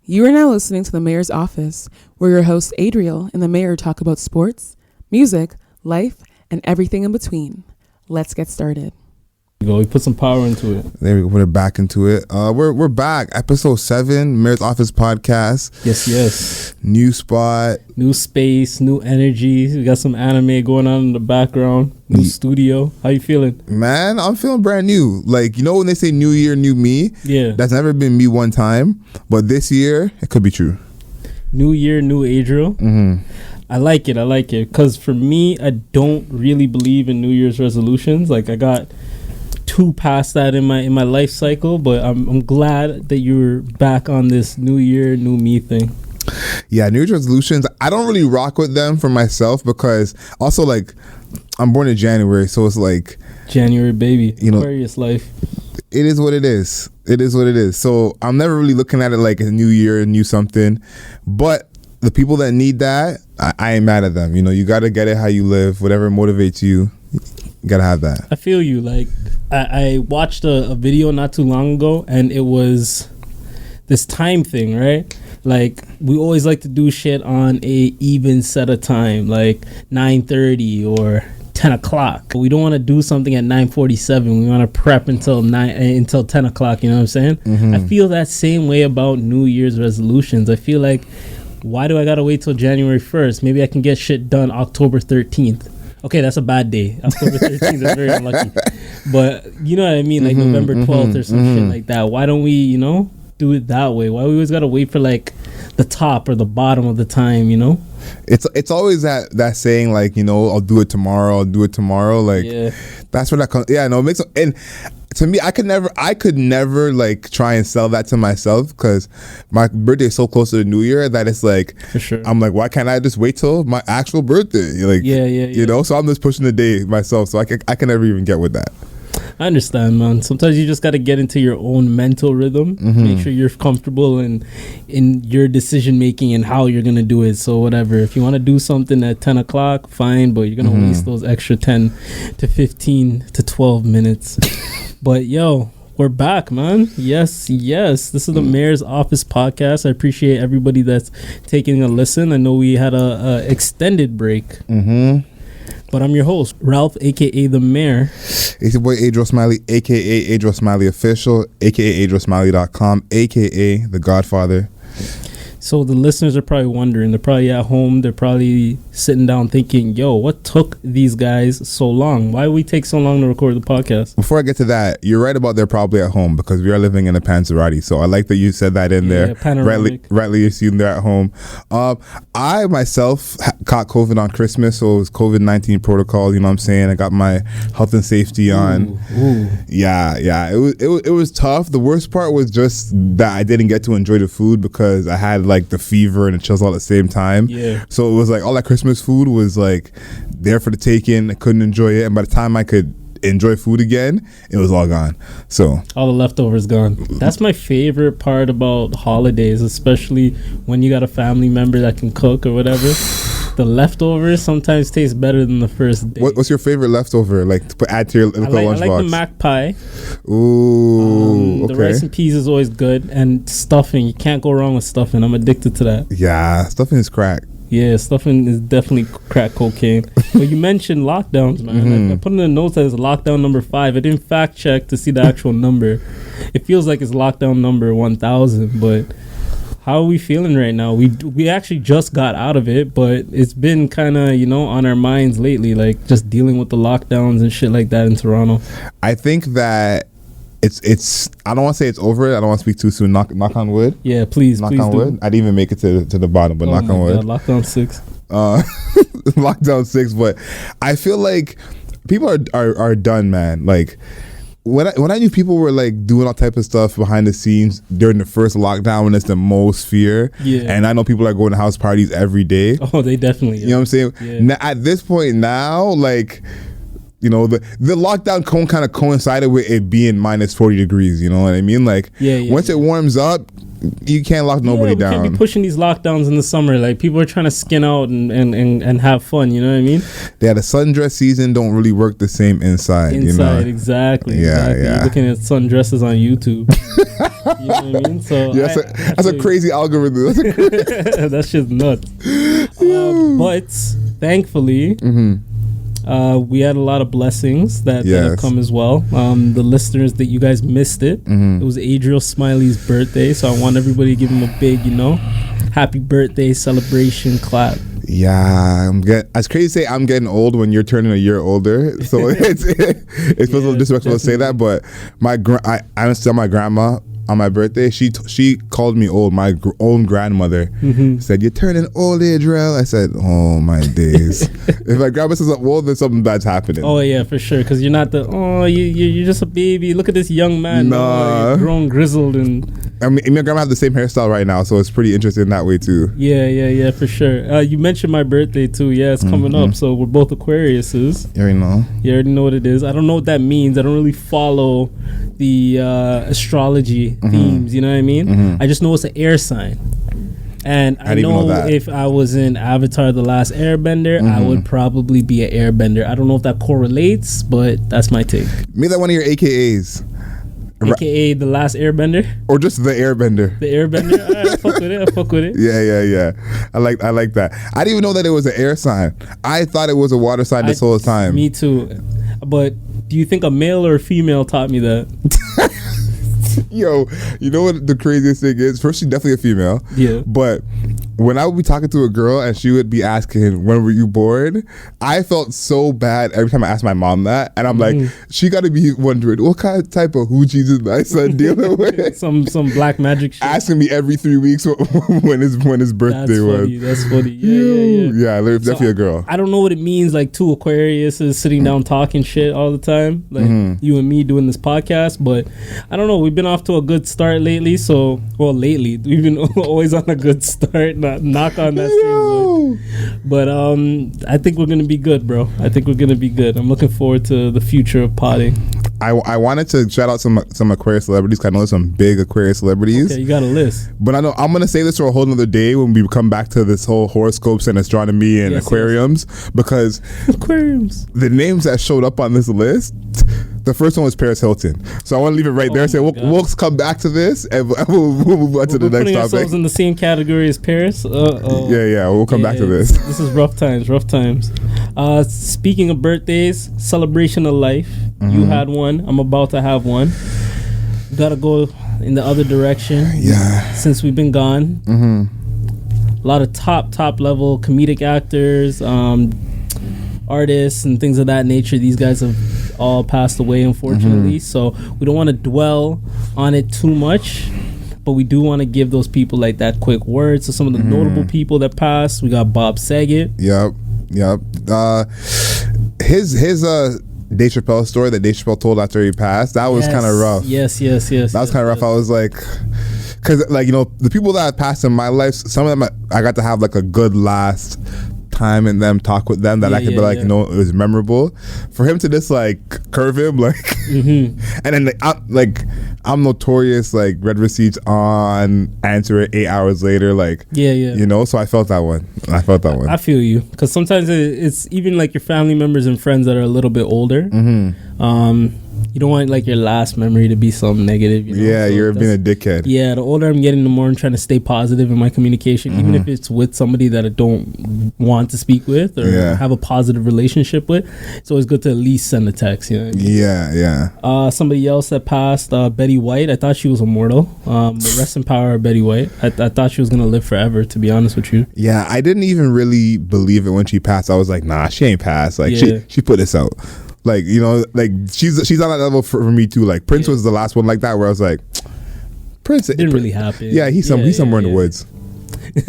You are now listening to The Mayor's Office, where your hosts Adriel and the Mayor talk about sports, music, life, and everything in between. Let's get started. We put some power into it. There we go. Put it back into it. We're back. Episode 7, Mayor's Office podcast. Yes. New spot, new space, new energy. We got some anime going on in the background. New studio. How you feeling? Man, I'm feeling brand new. Like, you know when they say new year, new me? Yeah. That's never been me one time, but this year it could be true. New year, new Adriel. Mm-hmm. I like it. Because for me, I don't really believe in New Year's resolutions. Like, I got two past that in my life cycle, but I'm glad that you're back on this new year, new me thing. Yeah, New Year's resolutions, I don't really rock with them for myself because also, like, I'm born in January, so it's like January baby, you know, Aquarius life. It is what it is. It is what it is. So I'm never really looking at it like a new year, new something. But the people that need that, I ain't mad at them. You know, you got to get it how you live, whatever motivates you. You gotta have that. I feel you. Like, I watched a video not too long ago, and it was this time thing, right? Like, we always like to do shit on a even set of time, like 9:30 or 10 o'clock. We don't want to do something at 9:47. We want to prep until 10 o'clock. You know what I'm saying? Mm-hmm. I feel that same way about New Year's resolutions. I feel like, why do I gotta wait till January 1st? Maybe I can get shit done October 13th. Okay, that's a bad day. October 13th is very unlucky. But you know what I mean? Like November 12th or some shit like that. Why don't we, do it that way? Why we always got to wait for like the top or the bottom of the time, It's always that saying, like, I'll do it tomorrow. Like, yeah. That's where that comes. Yeah, no, it makes, and to me, I could never like try and sell that to myself because my birthday is so close to the New Year that it's like, for sure, I'm like, why can't I just wait till my actual birthday? Like, yeah. So I'm just pushing the day myself. So I can never even get with that. I understand, man. Sometimes you just got to get into your own mental rhythm. Mm-hmm. Make sure you're comfortable in your decision making and how you're gonna do it. So whatever, if you want to do something at 10 o'clock, fine, but you're gonna waste those extra 10 to 15 to 12 minutes. But yo, we're back, man. Yes. This is the Mayor's Office podcast. I appreciate everybody that's taking a listen. I know we had a extended break. Mm-hmm. But I'm your host, Ralph, a.k.a. The Mayor. It's your boy, Adriel Smiley, a.k.a. Adriel Smiley Official, a.k.a. AdrielSmiley.com, a.k.a. The Godfather. So the listeners are probably wondering. They're probably at home. They're probably sitting down thinking, yo, what took these guys so long? Why we take so long to record the podcast? Before I get to that, you're right about they're probably at home because we are living in a Panzerati. So I like that you said that in there. Rightly assumed they're at home. I myself caught COVID on Christmas, so it was COVID-19 protocol. You know what I'm saying? I got my health and safety on. Ooh. Yeah. It was tough. The worst part was just that I didn't get to enjoy the food because I had like the fever and the chills all at the same time. Yeah. So it was like all that Christmas food was like there for the taking. I couldn't enjoy it, and by the time I could enjoy food again, it was all gone. So all the leftovers gone. That's my favorite part about holidays, especially when you got a family member that can cook or whatever. The leftovers sometimes taste better than the first day. What's your favorite leftover? Like to add to your lunchbox? I like the mac pie. Ooh, okay. The rice and peas is always good, and stuffing. You can't go wrong with stuffing. I'm addicted to that. Yeah, stuffing is crack. Yeah, stuffing is definitely crack cocaine. But you mentioned lockdowns, man. Mm-hmm. I put in the notes that it's lockdown number 5. I didn't fact check to see the actual number. It feels like it's lockdown number 1000, but how are we feeling right now? We actually just got out of it, but it's been kind of, on our minds lately, like just dealing with the lockdowns and shit like that in Toronto. I think that it's I don't want to say it's over. I don't want to speak too soon. Knock on wood. Yeah, please knock on wood. I didn't even make it to the bottom, but knock on wood. God, lockdown 6. Lockdown 6, but I feel like people are done, man. Like when I knew people were like doing all type of stuff behind the scenes during the first lockdown when it's the most fear. Yeah. And I know people are going to house parties every day. Oh, they definitely. You know what I'm saying? Yeah. Now, at this point now, like, the lockdown kind of coincided with it being minus 40 degrees. You know what I mean? Like, once it warms up, you can't lock nobody down. You can't be pushing these lockdowns in the summer. Like, people are trying to skin out and have fun. You know what I mean? Yeah, the sundress season don't really work the same inside. Exactly. Yeah. You're looking at sundresses on YouTube. You know what I mean? So yeah, that's a crazy algorithm. That shit's nuts. But thankfully, we had a lot of blessings that have come as well. The listeners that you guys missed it. It was Adriel Smiley's birthday, so I want everybody to give him a big, happy birthday celebration clap. Yeah, it's crazy to say I'm getting old when you're turning a year older. So it feels a little disrespectful to say that, but I was telling my grandma on my birthday, she called me old. My own grandmother said, "You're turning old, Adriel." I said, "Oh my days!" If my grandma says I'm old, then something bad's happening. Oh yeah, for sure. Because you're not you're just a baby. Look at this young man. Nah, you're grown, grizzled, and I mean, my grandma have the same hairstyle right now, so it's pretty interesting that way too. Yeah, for sure. You mentioned my birthday too. Yeah, it's coming up. So we're both Aquariuses. You already know. You already know what it is. I don't know what that means. I don't really follow the astrology themes. You know what I mean? I just know it's an air sign. And I know if I was in Avatar The Last Airbender, I would probably be an airbender. I don't know if that correlates, but that's my take. Make that one of your AKAs. AKA The Last Airbender? Or just The Airbender. The Airbender? All right, I fuck with it. Yeah. I like that. I didn't even know that it was an air sign. I thought it was a water sign this whole time. Me too. But do you think a male or a female taught me that? Yo, you know what the craziest thing is? First, she's definitely a female. Yeah. But when I would be talking to a girl and she would be asking, "When were you born?" I felt so bad every time I asked my mom that. And I'm like, she got to be wondering, what type of hoochies is my son dealing with? some black magic shit. Asking me every 3 weeks when his birthday was. That's funny. Yeah. Yeah, definitely a girl. I don't know what it means, like two Aquariuses sitting down talking shit all the time. Like you and me doing this podcast. But I don't know. We've been off to a good start lately. Lately, we've been always on a good start. Knock on that same wood. But I think we're gonna be good, bro. I think we're gonna be good. I'm looking forward to the future of potting. I wanted to shout out some Aquarius celebrities, because I know there's some big Aquarius celebrities. Okay, you got a list. But I know I'm gonna say this for a whole nother day when we come back to this whole horoscopes and astronomy and aquariums, because aquariums, the names that showed up on this list, the first one was Paris Hilton. So I want to leave it right there and say we'll come back to this and we'll move on to the next topic. We're putting ourselves in the same category as Paris. Yeah, we'll come back to this. This is rough times. Speaking of birthdays, celebration of life. You had one. I'm about to have one. Gotta go in the other direction. Yeah. Since we've been gone. A lot of top level comedic actors, artists, and things of that nature. These guys have all passed away, unfortunately. So we don't want to dwell on it too much, but we do want to give those people like that quick word. So some of the notable people that passed, we got Bob Saget. Yep. His Dave Chappelle story that Dave Chappelle told after he passed, that was kind of rough. Yes. That was kind of rough. I was like, because the people that passed in my life, some of them I got to have like a good last time in them, talk with them, that I could be like, it was memorable. For him to just like curve him, like, and then I'm notorious, like read receipts on, answer it 8 hours later, like, so I felt that one. I feel you, because sometimes it's even like your family members and friends that are a little bit older. You don't want like your last memory to be something negative. Yeah, so you're being a dickhead. Yeah, the older I'm getting, the more I'm trying to stay positive in my communication, even if it's with somebody that I don't want to speak with or have a positive relationship with. It's always good to at least send a text. You know what I mean? Yeah. Somebody else that passed, Betty White. I thought she was immortal. But rest in power, Betty White. I thought she was gonna live forever, to be honest with you. Yeah, I didn't even really believe it when she passed. I was like, nah, she ain't passed. Like she put this out. Like, like she's on that level for me too. Like Prince was the last one like that, where I was like, Prince, it didn't really happen. Yeah, he's somewhere in the woods.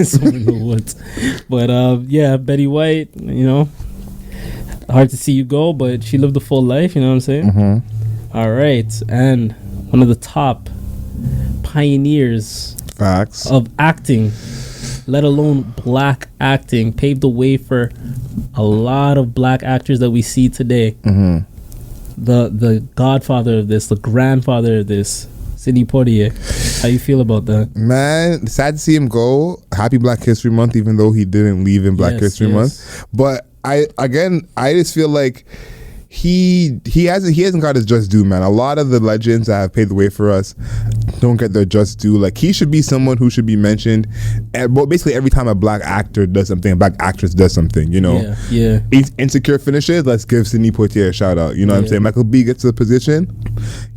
Somewhere in the woods. But Betty White, hard to see you go, but she lived a full life. You know what I'm saying? All right, and one of the top pioneers of acting, let alone black acting, paved the way for a lot of black actors that we see today. The godfather of this, the grandfather of this, Sidney Poitier. How you feel about that? Man, sad to see him go. Happy Black History Month, even though he didn't leave in Black History Month. But I just feel like he hasn't got his just due, man. A lot of the legends that have paved the way for us don't get their just due. Like, he should be someone who should be mentioned basically every time a black actor does something, a black actress does something, you know. Yeah. Insecure finishes, let's give Sidney Poitier a shout out, you know what I'm saying. Michael B gets to the position,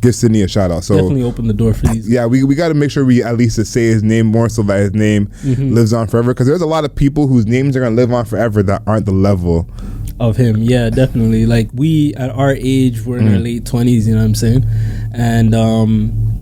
give Sidney a shout out. So definitely open the door for these. Yeah, we got to make sure we at least say his name more so that his name lives on forever, because there's a lot of people whose names are gonna live on forever that aren't the level of him. Yeah, definitely. Like, we at our age, we're in our late 20s, you know what I'm saying? And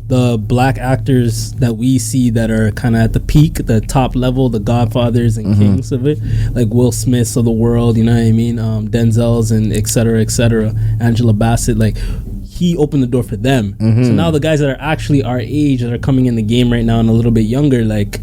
the black actors that we see that are kind of at the peak, the top level, the godfathers and kings of it, like Will Smiths of the world, you know what I mean? Denzel's and et cetera, Angela Bassett, like, he opened the door for them. So now the guys that are actually our age that are coming in the game right now and a little bit younger, like,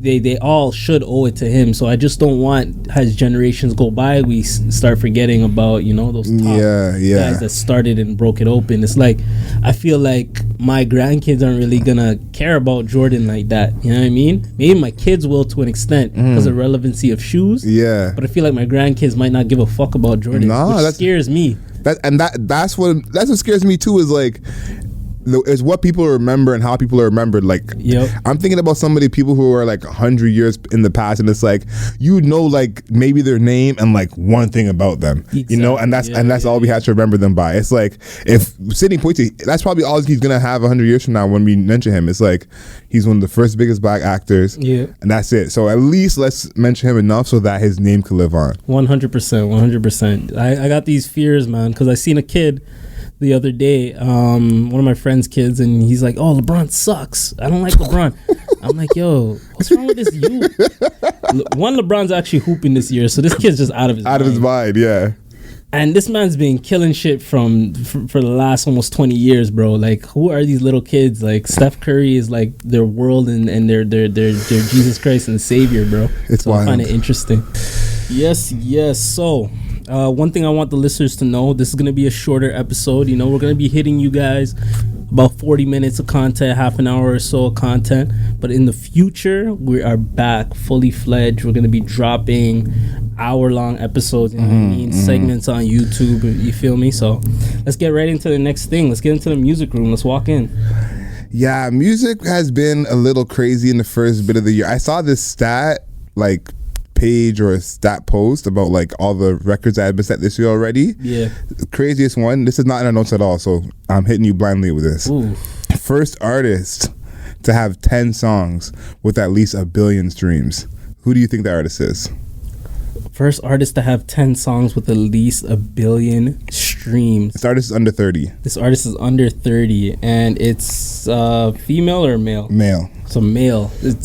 they all should owe it to him. So I just don't want, as generations go by, we start forgetting about, you know, those top guys that started and broke it open. It's like, I feel like my grandkids aren't really gonna care about Jordan like that, you know what I mean? Maybe my kids will to an extent because of relevancy of shoes, but I feel like my grandkids might not give a fuck about Jordan, which scares me. That's what scares me too, is like, is what people remember and how people are remembered. Like, I'm thinking about some of the people who are like 100 years in the past, and it's like, you know, like maybe their name and like one thing about them, you know, and that's all we have to remember them by. It's like, if Sidney Poitier, that's probably all he's gonna have 100 years from now when we mention him. It's like, he's one of the first biggest black actors, and that's it. So at least let's mention him enough so that his name could live on. 100%. I got these fears, man, because I seen a kid the other day, one of my friend's kids, and he's like, "Oh, LeBron sucks. I don't like LeBron." I'm like, "Yo, what's wrong with this youth?" LeBron's actually hooping this year, so this kid's just out of his mind, yeah. And this man's been killing shit for the last almost 20 years, bro. Like, who are these little kids? Like, Steph Curry is like their world and their Jesus Christ and Savior, bro. It's so wild. I find it interesting. Yes. So, one thing I want the listeners to know, this is going to be a shorter episode. You know, we're going to be hitting you guys about 40 minutes of content, half an hour or so of content. But in the future, we are back fully fledged. We're going to be dropping hour-long episodes, you know what I mean? Segments on YouTube, you feel me? So let's get right into the next thing. Let's get into the music room. Let's walk in. Yeah, music has been a little crazy in the first bit of the year. I saw this stat, like, page or a stat post about like all the records that have been set this year already. Yeah. The craziest one, this is not in our notes at all, so I'm hitting you blindly with this. Ooh. First artist to have 10 songs with at least 1 billion streams. Who do you think the artist is? First artist to have 10 songs with at least 1 billion streams. This artist is under 30. This artist is under 30, and it's female or male? Male. So male. It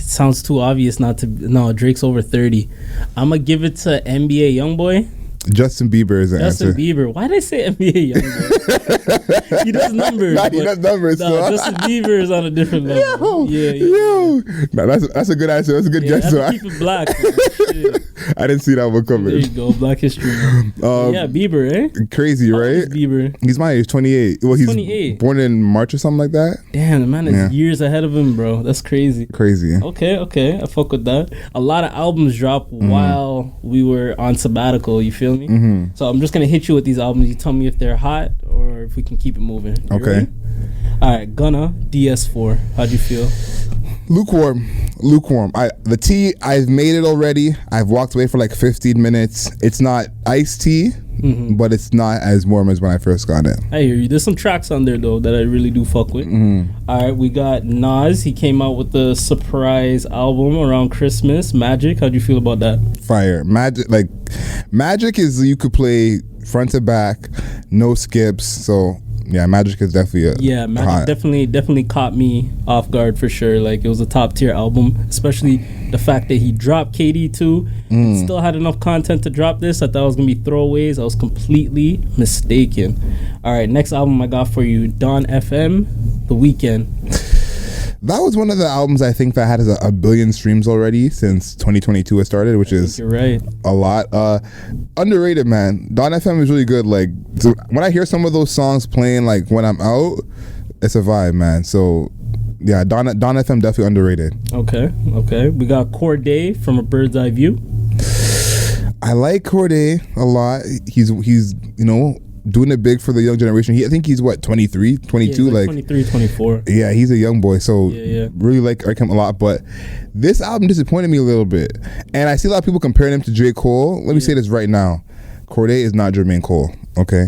sounds too obvious not to. No, Drake's over 30. I'm gonna give it to NBA Youngboy. Justin Bieber is the answer. Justin Bieber. Why did I say NBA Youngboy? He does numbers. He does numbers. No, Justin Bieber is on a different level. Yo. No, that's a good answer. That's a good guess. I have to keep it black. I didn't see that one coming. There you go. Black history. Yeah, Bieber, eh? Crazy, right? Bieber. He's my age, 28. Well, he's 28. Born in March or something like that. Damn, the man is years ahead of him, bro. That's crazy. Okay. I fuck with that. A lot of albums dropped while we were on sabbatical. You feel me? So I'm just gonna hit you with these albums. You tell me if they're hot or if we can keep it moving. Okay. All right, Gunna, DS4. How'd you feel? Lukewarm. The tea, I've made it already. I've walked away for like 15 minutes. It's not iced tea, but it's not as warm as when I first got it. I hear you. There's some tracks on there though that I really do fuck with. All right, we got Nas. He came out with the surprise album around Christmas, Magic. How'd you feel about that? Fire. Magic is, you could play front to back, no skips. So yeah, Magic is definitely Magic definitely caught me off guard for sure. Like, it was a top tier album, especially the fact that he dropped KD too. And still had enough content to drop this. I thought it was gonna be throwaways. I was completely mistaken. All right, next album I got for you, Dawn FM, The Weeknd. That was one of the albums I think that had 1 billion streams already since 2022 has started, which is you're right, a lot. Underrated, man. Dawn FM is really good. Like, so when I hear some of those songs playing, like when I'm out, it's a vibe, man. So yeah, Dawn FM definitely underrated. Okay. We got Corday from A Bird's Eye View. I like Corday a lot. He's doing it big for the young generation. I think he's what, 23, 22? Like 23, 24. Yeah, he's a young boy. So really like him a lot. But this album disappointed me a little bit. And I see a lot of people comparing him to J. Cole. Let me say this right now. Corday is not Jermaine Cole, okay?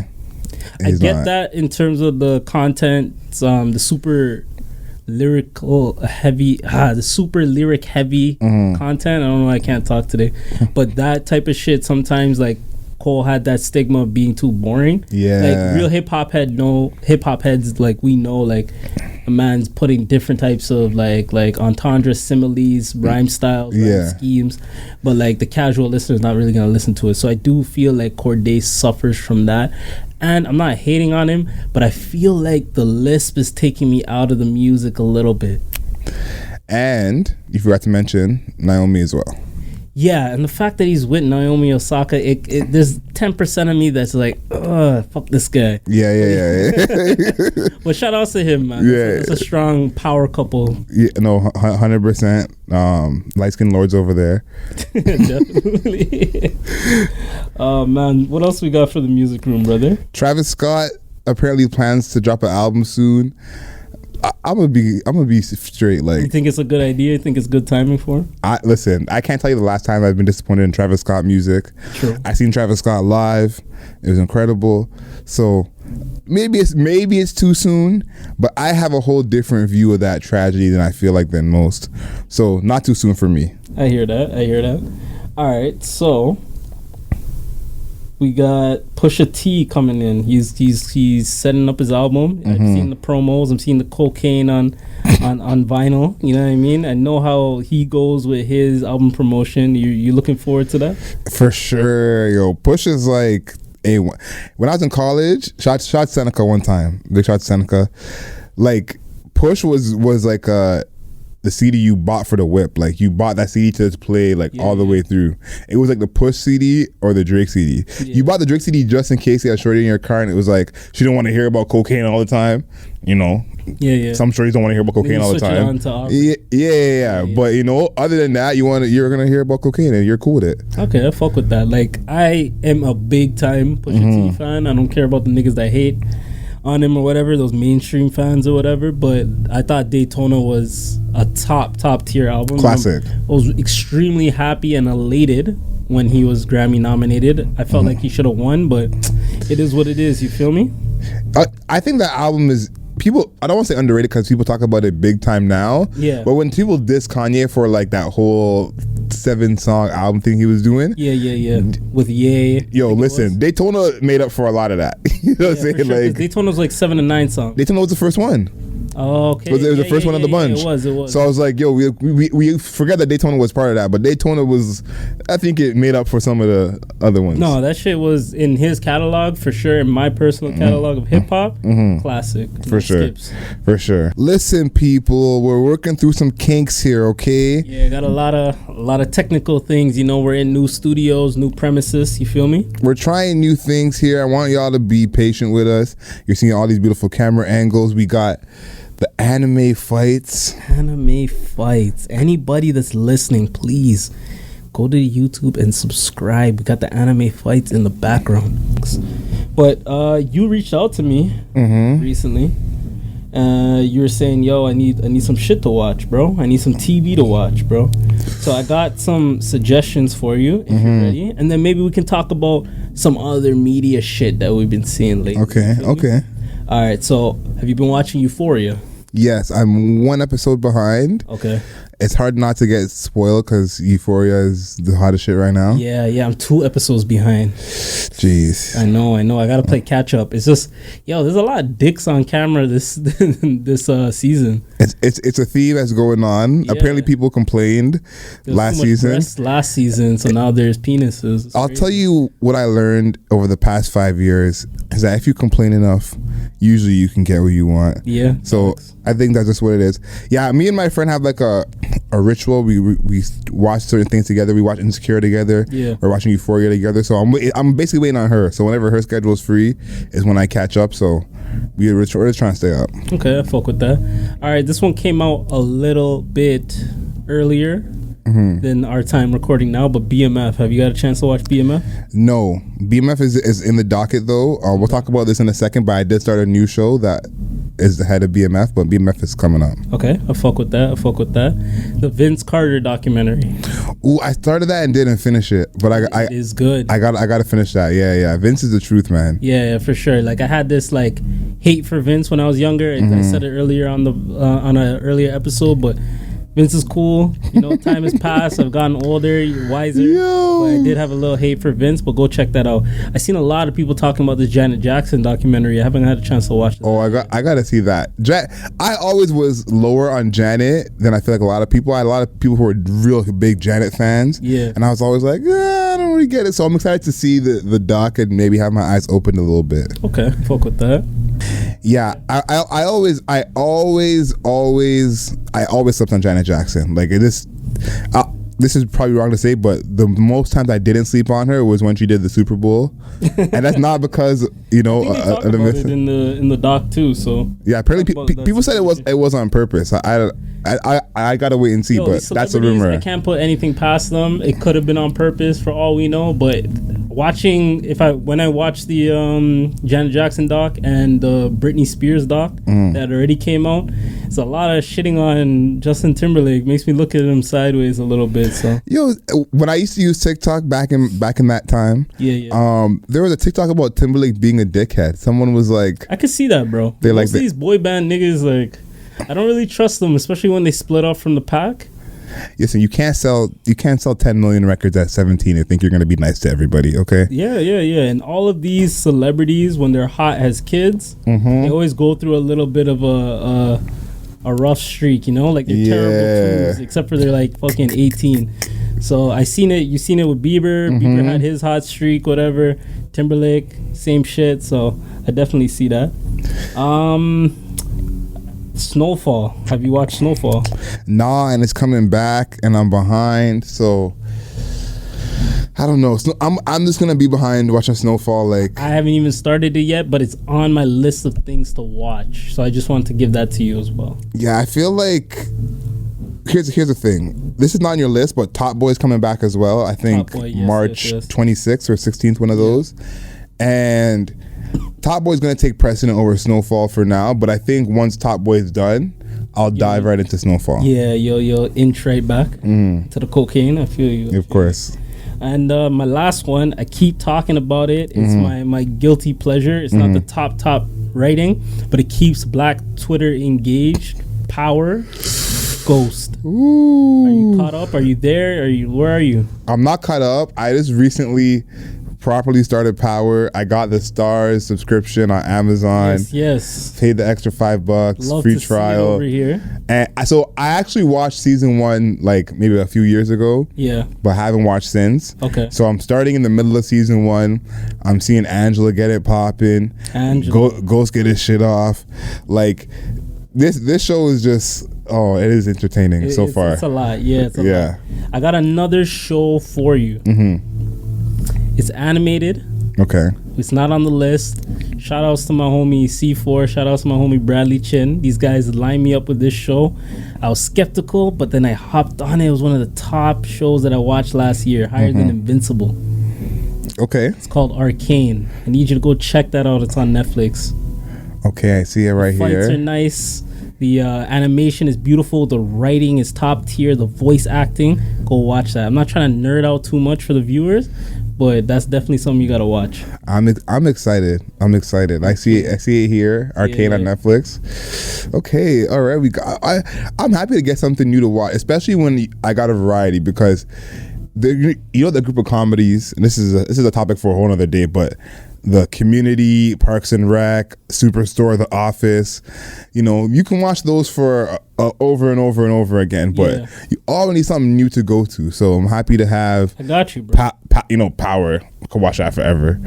I get that in terms of the content, the super lyrical heavy, the super lyric heavy content. I don't know, I can't talk today. But that type of shit, sometimes like Cole had that stigma of being too boring. Yeah. Like real hip hop heads, like we know, like a man's putting different types of like entendre, similes, rhyme styles, rhyme schemes, but like the casual listener is not really gonna listen to it. So I do feel like Corday suffers from that. And I'm not hating on him, but I feel like the lisp is taking me out of the music a little bit. And you forgot to mention Naomi as well. Yeah, and the fact that he's with Naomi Osaka, there's 10% of me that's like, fuck this guy. Yeah. But shout out to him, man. Yeah. It's a strong power couple. Yeah, no, 100%. Light-skinned lords over there. Definitely. Oh, man. What else we got for the music room, brother? Travis Scott apparently plans to drop an album soon. I'm gonna be straight. Like, you think it's a good idea? You think it's good timing for him? Listen, I can't tell you the last time I've been disappointed in Travis Scott music. True. I seen Travis Scott live. It was incredible. So maybe it's too soon, but I have a whole different view of that tragedy than most. So not too soon for me. I hear that. All right, so we got Pusha T coming in. He's setting up his album. I've seen the promos. I'm seeing the cocaine on vinyl. You know what I mean? I know how he goes with his album promotion. You looking forward to that? For sure, yo. Pusha's like when I was in college, shot Seneca one time. Big shot Seneca. Like Push was like the CD you bought for the whip. Like you bought that CD to play all the way through. It was like the Push CD or the Drake CD. You bought the Drake CD just in case you had shorty in your car and it was like she don't want to hear about cocaine all the time. You know? Yeah. Some shorties don't want to hear about cocaine all the time. Yeah. But other than that, you're gonna hear about cocaine and you're cool with it. Okay, I fuck with that. Like I am a big time Pusha T fan. I don't care about the niggas that hate on him or whatever, those mainstream fans or whatever, but I thought Daytona was a top tier album. Classic. I was extremely happy and elated when he was Grammy nominated. I felt like he should have won, but it is what it is. You feel me? I think that album is I don't want to say underrated because people talk about it big time now. Yeah. But when people diss Kanye for like that whole 7-song album thing he was doing. Yeah. With Ye. Yo, listen, Daytona made up for a lot of that. You know what I'm saying? Sure, like Daytona was like 7 and 9 songs. Daytona was the first one. Oh, okay. It was the first one of the bunch. It was. So I was like, yo, we forget that Daytona was part of that, but Daytona was, I think it made up for some of the other ones. No, that shit was in his catalog for sure. In my personal catalog of hip hop, classic. For sure. Skips. For sure. Listen, people, we're working through some kinks here, okay? Yeah, got a lot of technical things. We're in new studios, new premises. You feel me? We're trying new things here. I want y'all to be patient with us. You're seeing all these beautiful camera angles. We got the anime fights. Anybody that's listening, please go to YouTube and subscribe. We got the anime fights in the background. But you reached out to me recently. You were saying, yo, I need some shit to watch, bro. I need some TV to watch, bro. So I got some suggestions for you if you're ready. And then maybe we can talk about some other media shit that we've been seeing lately. Okay. All right, so have you been watching Euphoria? Yes, I'm one episode behind. Okay. It's hard not to get spoiled because Euphoria is the hottest shit right now. Yeah, I'm 2 episodes behind. Jeez. I know. I gotta play catch up. It's just, there's a lot of dicks on camera this season. It's a theme that's going on. Yeah. Apparently, people complained last season. Last season, so now there's penises. I'll tell you what I learned over the past 5 years is that if you complain enough, usually you can get what you want. Yeah. So I think that's just what it is. Yeah, me and my friend have like a ritual. We watch certain things together. We watch Insecure together. Yeah. We're watching Euphoria together. So I'm basically waiting on her. So whenever her schedule is free is when I catch up. So we're trying to stay up. Okay, I fuck with that. All right, this one came out a little bit earlier than our time recording now. But BMF, have you got a chance to watch BMF? No, BMF is in the docket though. We'll talk about this in a second, but I did start a new show that is the head of BMF, but BMF is coming up. Okay, I fuck with that. The Vince Carter documentary. Ooh, I started that and didn't finish it, but it is good. I got to finish that. Yeah. Vince is the truth, man. Yeah, for sure. Like I had this like hate for Vince when I was younger. I said it earlier on an earlier episode, but Vince is cool. You know, time has passed. I've gotten older, wiser. But I did have a little hate for Vince, but go check that out. I seen a lot of people talking about this Janet Jackson documentary. I haven't had a chance to watch it. Oh, I got to see that. I always was lower on Janet than I feel like a lot of people. I had a lot of people who were real big Janet fans. Yeah. And I was always like, I don't really get it. So I'm excited to see the doc and maybe have my eyes opened a little bit. Okay, fuck with that. Yeah, I always slept on Janet Jackson. Like it is. This is probably wrong to say, but the most times I didn't sleep on her was when she did the Super Bowl, and that's not because I think they talk about it in the doc too. So yeah, apparently people said it was on purpose. I gotta wait and see, but that's a rumor. I can't put anything past them. It could have been on purpose for all we know, but when I watched the Janet Jackson doc and the Britney Spears doc that already came out, it's a lot of shitting on Justin Timberlake. Makes me look at him sideways a little bit. So when I used to use TikTok back in that time, there was a TikTok about Timberlake being a dickhead. Someone was like, I could see that, bro. Most of these boy band niggas, like, I don't really trust them, especially when they split off from the pack. Listen, you can't sell 10 million records at 17 and think you're gonna be nice to everybody, okay? Yeah. And all of these celebrities, when they're hot as kids, they always go through a little bit of a rough streak, you know, like they're terrible twos, except for they're like fucking 18. So you seen it with Bieber. Bieber had his hot streak, whatever. Timberlake, same shit. So I definitely see that. Snowfall. Have you watched Snowfall? Nah, and it's coming back, and I'm behind. So I don't know. I'm just gonna be behind watching Snowfall. Like I haven't even started it yet, but it's on my list of things to watch. So I just wanted to give that to you as well. Yeah, I feel like here's the thing. This is not on your list, but Top Boy's coming back as well. I think March 26th or 16th, one of those, and Top Boy's gonna take precedent over Snowfall for now, but I think once Top Boy's done, I'll dive right into Snowfall. Yeah, you'll inch right back to the cocaine. I feel you. Of course. And my last one, I keep talking about it. It's my guilty pleasure. It's not the top writing, but it keeps Black Twitter engaged. Power. Ghost. Ooh. Are you caught up? Are you there? Where are you? I'm not caught up. I just recently properly started Power. I got the Stars subscription on Amazon. Yes. Paid the extra $5. Love free to trial. See it over here. And so I actually watched season 1 like maybe a few years ago. Yeah. But haven't watched since. Okay. So I'm starting in the middle of season 1. I'm seeing Angela get it popping. Ghost get his shit off. Like this show is just it is entertaining so far. It's a lot. Yeah. It's a lot. I got another show for you. It's animated. Okay. It's not on the list. Shout outs to my homie C4. Shout outs to my homie Bradley Chin. These guys lined me up with this show. I was skeptical, but then I hopped on it. It was one of the top shows that I watched last year, higher than Invincible. Okay. It's called Arcane. I need you to go check that out. It's on Netflix. Okay, I see it right here. Fights are nice. The animation is beautiful. The writing is top tier. The voice acting. Go watch that. I'm not trying to nerd out too much for the viewers, but that's definitely something you gotta watch. I'm excited. I see it here. Arcane on Netflix. Okay, all right. I'm happy to get something new to watch, especially when I got a variety, because the group of comedies, and this is a topic for a whole other day, but the Community, Parks and Rec, Superstore, The Office, you can watch those for over and over and over again, but you all need something new to go to. So I'm happy to have. I got you, bro. Power. I could watch that forever.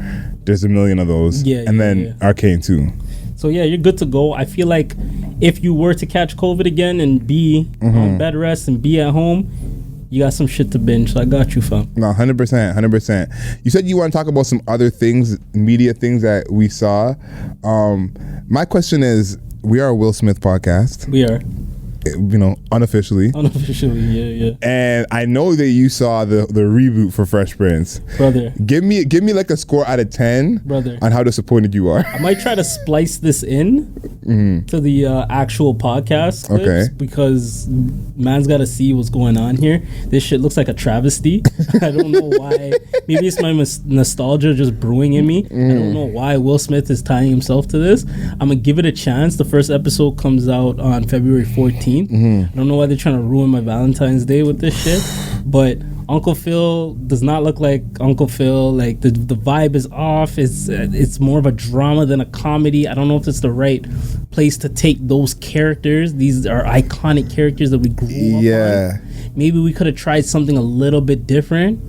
There's a million of those. And then Arcane too. So you're good to go. I feel like if you were to catch COVID again and be on bed rest and be at home, you got some shit to binge. So I got you, fam. No, 100%. You said you want to talk about some other things, media things that we saw. My question is, we are a Will Smith podcast. We are. unofficially. Unofficially, yeah. And I know that you saw the reboot for Fresh Prince. Brother. Give me like a score out of 10, brother, on how disappointed you are. I might try to splice this in to the actual podcast clips, okay, because man's got to see what's going on here. This shit looks like a travesty. I don't know why. Maybe it's my nostalgia just brewing in me. I don't know why Will Smith is tying himself to this. I'm gonna give it a chance. The first episode comes out on February 14th. I don't know why they're trying to ruin my Valentine's Day with this shit, but Uncle Phil does not look like Uncle Phil. Like the vibe is off. It's more of a drama than a comedy. I don't know if it's the right place to take those characters. These are iconic characters that we grew up on. Maybe we could have tried something a little bit different,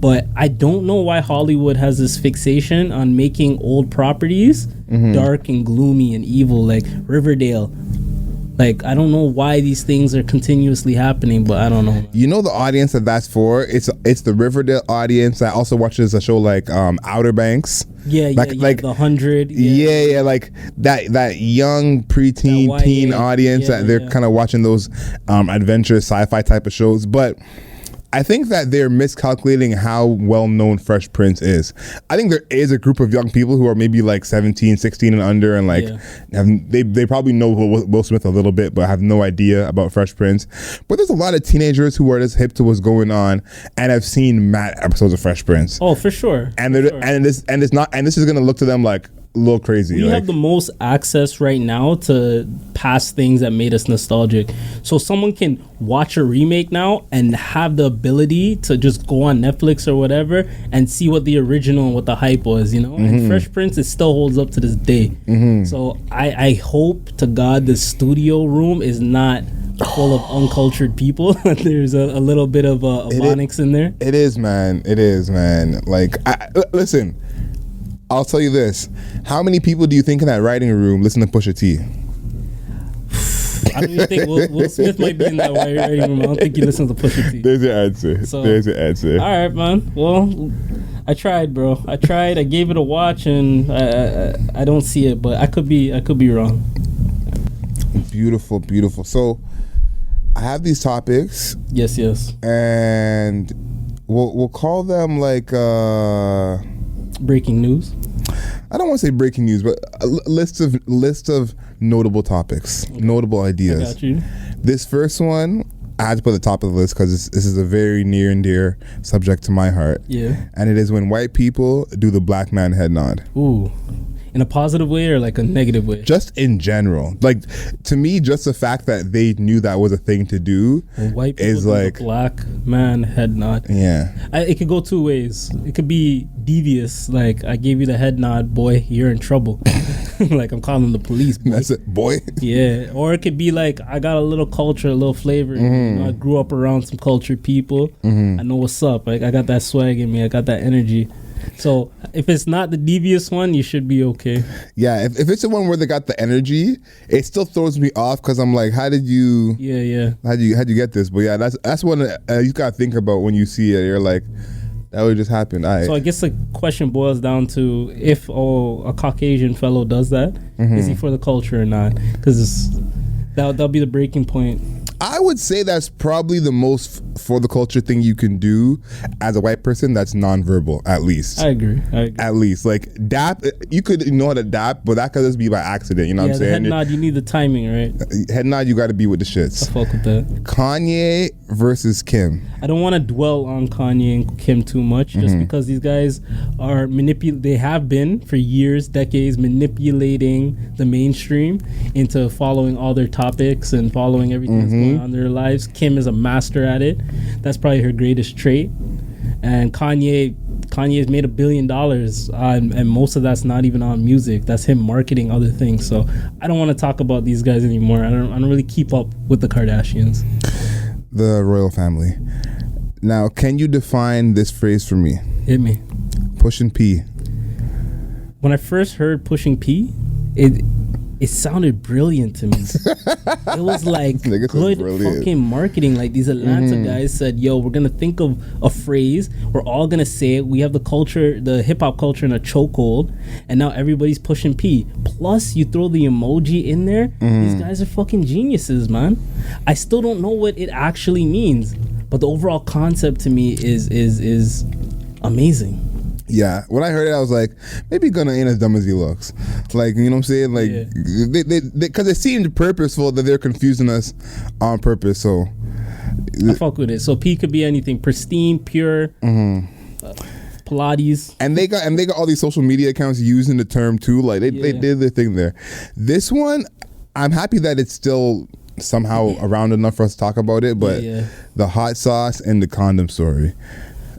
but I don't know why Hollywood has this fixation on making old properties dark and gloomy and evil, like Riverdale. Like, I don't know why these things are continuously happening, but I don't know. You know the audience that's for? It's the Riverdale audience that also watches a show like Outer Banks. Like The 100. Yeah, like that young preteen teen audience that they're kind of watching those adventure sci-fi type of shows. But I think that they're miscalculating how well-known Fresh Prince is. I think there is a group of young people who are maybe like 17, 16 and under, and like they probably know Will Smith a little bit, but have no idea about Fresh Prince. But there's a lot of teenagers who are just hip to what's going on and have seen mad episodes of Fresh Prince. Oh, for sure. And this is gonna look to them like a little crazy. We have the most access right now to past things that made us nostalgic. So someone can watch a remake now and have the ability to just go on Netflix or whatever and see what the original and what the hype was, And Fresh Prince, it still holds up to this day. So I hope to God the studio room is not full of uncultured people. There's a little bit of ebonics in there. It is, man. Like, listen, I'll tell you this. How many people do you think in that writing room listen to Pusha T? I don't even think Will Smith might be in that writing room. I don't think he listens to Pusha T. There's your answer. All right, man. Well, I tried, bro. I gave it a watch, and I don't see it, but I could be wrong. Beautiful. So, I have these topics. Yes. And we'll call them like breaking news. I don't want to say breaking news, but a list of notable topics, notable ideas. I got you. This first one, I had to put at the top of the list because this is a very near and dear subject to my heart. Yeah. And it is when white people do the black man head nod. Ooh. In a positive way or like a negative way? Just in general. Like, to me, just the fact that they knew that was a thing to do white people is do like the black man head nod. Yeah. It could go two ways. It could be devious, like, I gave you the head nod, boy, you're in trouble. Like, I'm calling the police, boy. That's it, boy. Yeah. Or it could be like, I got a little culture, a little flavor. I grew up around some cultured people. I know what's up. Like, I got that swag in me. I got that energy. So if it's not the devious one, you should be okay. Yeah, if it's the one where they got the energy, it still throws me off because I'm like, how did you? Yeah. How'd you get this? But yeah, that's one you gotta think about when you see it. You're like, that would just happen. So I guess the question boils down to if a Caucasian fellow does that, is he for the culture or not? Because that'll be the breaking point. I would say that's probably the most for the culture thing you can do as a white person that's nonverbal, at least. I agree. At least. Like, dap, you could know how to dap, but that could just be by accident, you know what I'm saying? Head nod, you need the timing, right? Head nod, you got to be with the shits. I fuck with that. Kanye versus Kim. I don't want to dwell on Kanye and Kim too much, just because these guys are they have been for years, decades, manipulating the mainstream into following all their topics and following everything that's going on in their lives. Kim is a master at it. That's probably her greatest trait. And Kanye's made $1 billion, and most of that's not even on music. That's him marketing other things. So I don't want to talk about these guys anymore. I don't really keep up with the Kardashians. The royal family. Now, can you define this phrase for me? Hit me. Pushing P. When I first heard Pushing P, it it sounded brilliant to me. It was like good fucking marketing. Like these Atlanta guys said, yo, we're gonna think of a phrase, we're all gonna say it, we have the culture, the hip-hop culture in a chokehold, and now everybody's pushing P. Plus you throw the emoji in there. These guys are fucking geniuses, man. I still don't know what it actually means, but the overall concept to me is amazing. Yeah, when I heard it, I was like, maybe Gunna ain't as dumb as he looks. Like, you know what I'm saying? Like, because it seemed purposeful that they're confusing us on purpose. So I fuck with it. So P could be anything: pristine, pure, Pilates. And they got all these social media accounts using the term too. Like they did their thing there. This one, I'm happy that it's still somehow around enough for us to talk about it. But the hot sauce and the condom story.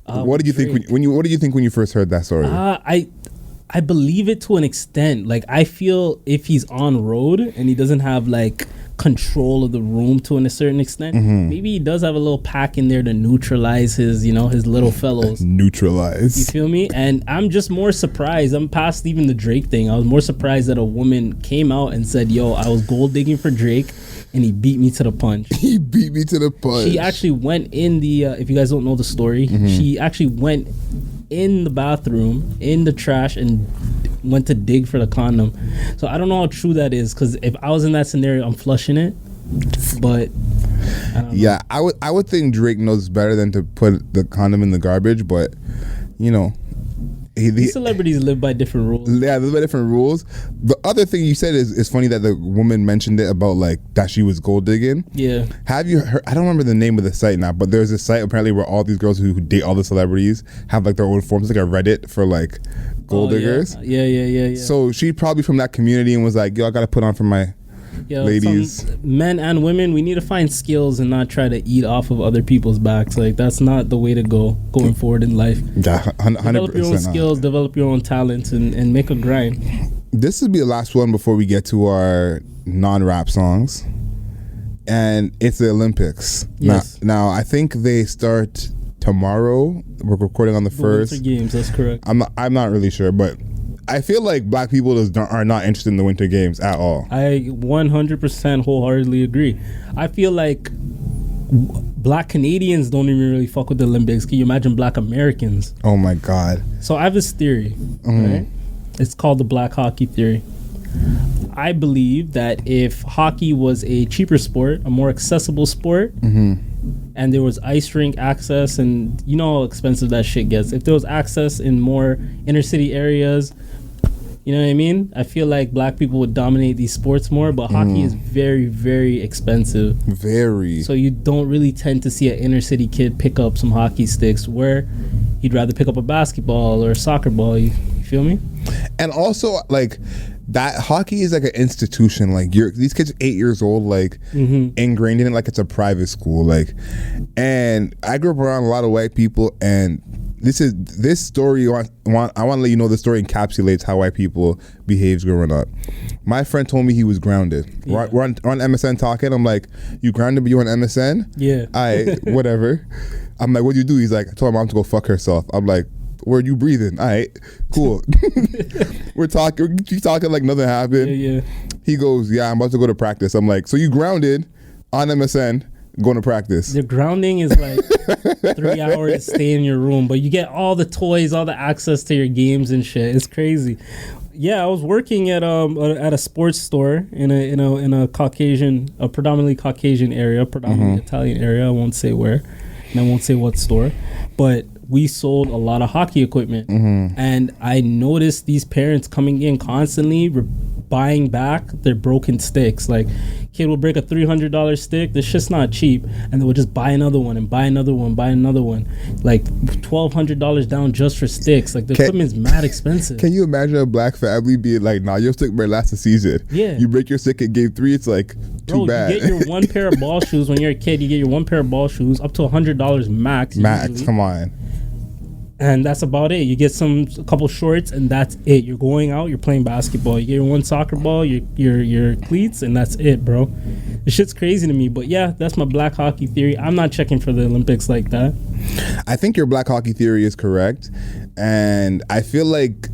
What did you think when you first heard that story? I believe it to an extent. Like I feel if he's on road and he doesn't have like control of the room to a certain extent, maybe he does have a little pack in there to neutralize his little fellows. Neutralize. You feel me? And I'm just more surprised. I'm past even the Drake thing. I was more surprised that a woman came out and said, "Yo, I was gold digging for Drake." And he beat me to the punch. He beat me to the punch. She actually went in the, if you guys don't know the story, she actually went in the bathroom, in the trash, and went to dig for the condom. So I don't know how true that is, because if I was in that scenario, I'm flushing it. But I don't know. Yeah, I would think Drake knows better than to put the condom in the garbage, but you know. These celebrities live by different rules. Yeah, they live by different rules. The other thing you said is funny that the woman mentioned it about like that she was gold digging. Yeah. Have you heard? I don't remember the name of the site now, but there's a site apparently where all these girls who date all the celebrities have like their own forms, like a Reddit for like gold diggers. Yeah. So she probably from that community and was like, yo, I gotta put on for my ladies. Men and women, we need to find skills and not try to eat off of other people's backs. Like that's not the way to go going forward in life. Yeah, 100%. Develop your own skills, develop your own talents, and make a grind. This will be the last one before we get to our non-rap songs, and it's the Olympics. Yes. Now I think they start tomorrow. We're recording on the 1st. Winter Games, that's correct. I'm not really sure, but I feel like black people are not interested in the Winter Games at all. I 100% wholeheartedly agree. I feel like black Canadians don't even really fuck with the Olympics. Can you imagine black Americans? Oh my God. So I have this theory, right? It's called the black hockey theory. I believe that if hockey was a cheaper sport, a more accessible sport, and there was ice rink access, and you know how expensive that shit gets. If there was access in more inner city areas, you know what I mean? I feel like black people would dominate these sports more, but hockey is very, very expensive. Very. So you don't really tend to see an inner city kid pick up some hockey sticks, where he'd rather pick up a basketball or a soccer ball. You feel me? And also, like, that hockey is like an institution. Like these kids are 8 years old, like ingrained in it like it's a private school. Like, and I grew up around a lot of white people, and this story I want to let you know the story encapsulates how white people behaved growing up. My friend told me he was grounded. Yeah. We're on MSN talking. I'm like, you grounded, but you on MSN? Yeah. Whatever. I'm like, what'd you do? He's like, I told my mom to go fuck herself. I'm like, where you breathing? All right, cool. We're talking. She's talking like nothing happened. Yeah. He goes, yeah, I'm about to go to practice. I'm like, so you grounded on MSN going to practice? The grounding is like 3 hours to stay in your room, but you get all the toys, all the access to your games and shit. It's crazy. Yeah, I was working at a sports store in a predominantly Caucasian area, predominantly Italian area. I won't say where, and I won't say what store, but we sold a lot of hockey equipment, and I noticed these parents coming in constantly buying back their broken sticks. Like, kid will break a $300 stick. This shit's not cheap, and they would just buy another one and buy another one, like $1,200 down just for sticks. Like, the equipment's mad expensive. Can you imagine a black family being like, nah, your stick might last a season? Yeah, you break your stick at game 3, it's like too bad. You get your one pair of ball shoes when you're a kid. You get your one pair of ball shoes up to $100 max. Usually. Come on. And that's about it. You get a couple shorts, and that's it. You're going out, you're playing basketball. You get your one soccer ball, your cleats, and that's it, bro. This shit's crazy to me. But yeah, that's my black hockey theory. I'm not checking for the Olympics like that. I think your black hockey theory is correct. And I feel like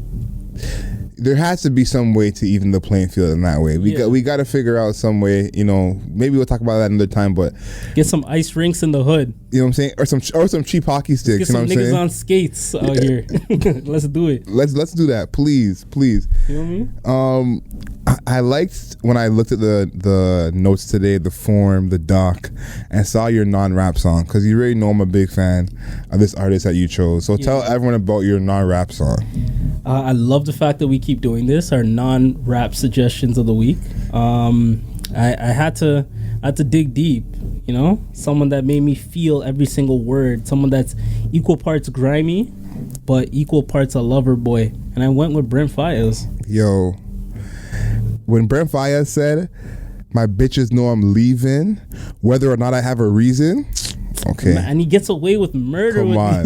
there has to be some way to even the playing field in that way. We got to figure out some way. Maybe we'll talk about that another time. But get some ice rinks in the hood. You know what I'm saying, or some cheap hockey sticks. Get some niggas on skates out here. Let's do it. Let's do that, please. You know what I mean? I liked when I looked at the notes today, the form, the doc, and saw your non-rap song, because you already know I'm a big fan of this artist that you chose. So tell everyone about your non-rap song. I love the fact that we keep doing this, our non-rap suggestions of the week. I had to dig deep, someone that made me feel every single word, someone that's equal parts grimy, but equal parts a lover boy. And I went with Brent Faiyaz. Yo, when Brent Faiyaz said, "My bitches know I'm leaving, whether or not I have a reason." Okay. And he gets away with murder. Come on.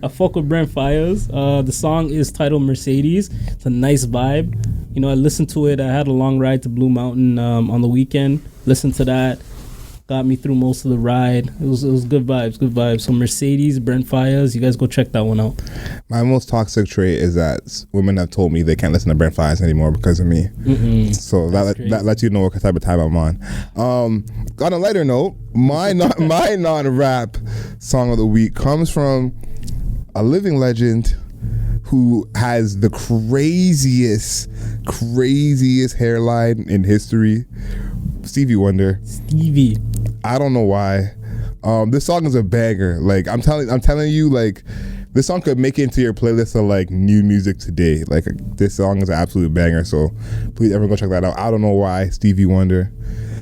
I fuck with Brent Faiyaz. The song is titled Mercedes. It's a nice vibe. I listened to it. I had a long ride to Blue Mountain on the weekend. Listened to that. Got me through most of the ride. It was good vibes. So Mercedes, Brent Faiyaz, you guys go check that one out. My most toxic trait is that women have told me they can't listen to Brent Faiyaz anymore because of me. So that lets you know what type of time I'm on. On a lighter note, my non-rap song of the week comes from a living legend who has the craziest hairline in history. Stevie Wonder. I don't know why. This song is a banger. Like I'm telling you, like this song could make it into your playlist of like new music today. Like this song is an absolute banger. So please everyone go check that out. I don't know why. Stevie Wonder.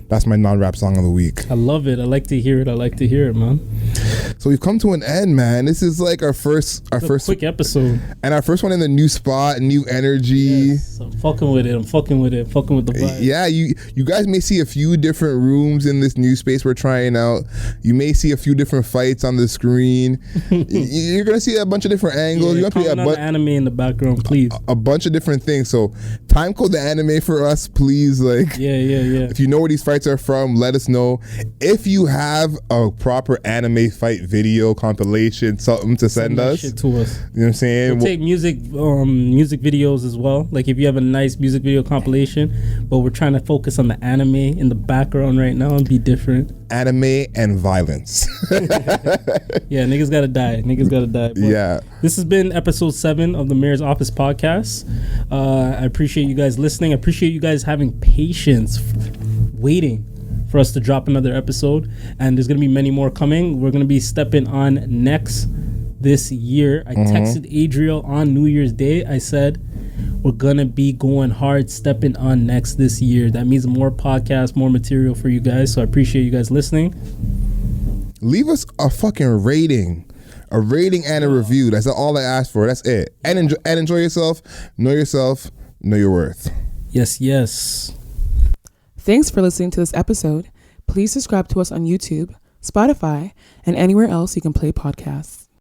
That's my non-rap song of the week. I love it. I like to hear it, man. So we've come to an end, man. This is like our first quick episode. And our first one in the new spot, new energy. Yes, I'm fucking with it. Fucking with the vibe. Yeah, you guys may see a few different rooms in this new space we're trying out. You may see a few different fights on the screen. You're gonna see a bunch of different angles. You're gonna see the anime in the background, please. A bunch of different things. So time code the anime for us, please. Like yeah. If you know where these fights are from, let us know. If you have a proper anime fight video compilation, something to send us. Shit to us. You know what I'm saying? We'll take music videos as well. Like if you have a nice music video compilation, but we're trying to focus on the anime in the background right now and be different. Anime and violence. Yeah, niggas gotta die. But yeah. This has been episode 7 of the Mayor's Office podcast. I appreciate you guys listening. I appreciate you guys having patience, waiting for us to drop another episode, and there's gonna be many more coming. We're gonna be stepping on next this year. I texted Adriel on New Year's Day. I said we're gonna be going hard, stepping on next this year. That means more podcasts, more material for you guys. So I appreciate you guys listening. Leave us a fucking rating. A rating and a review. That's all I asked for. That's it. And enjoy yourself. Know yourself. Know your worth. Yes. Thanks for listening to this episode. Please subscribe to us on YouTube, Spotify, and anywhere else you can play podcasts.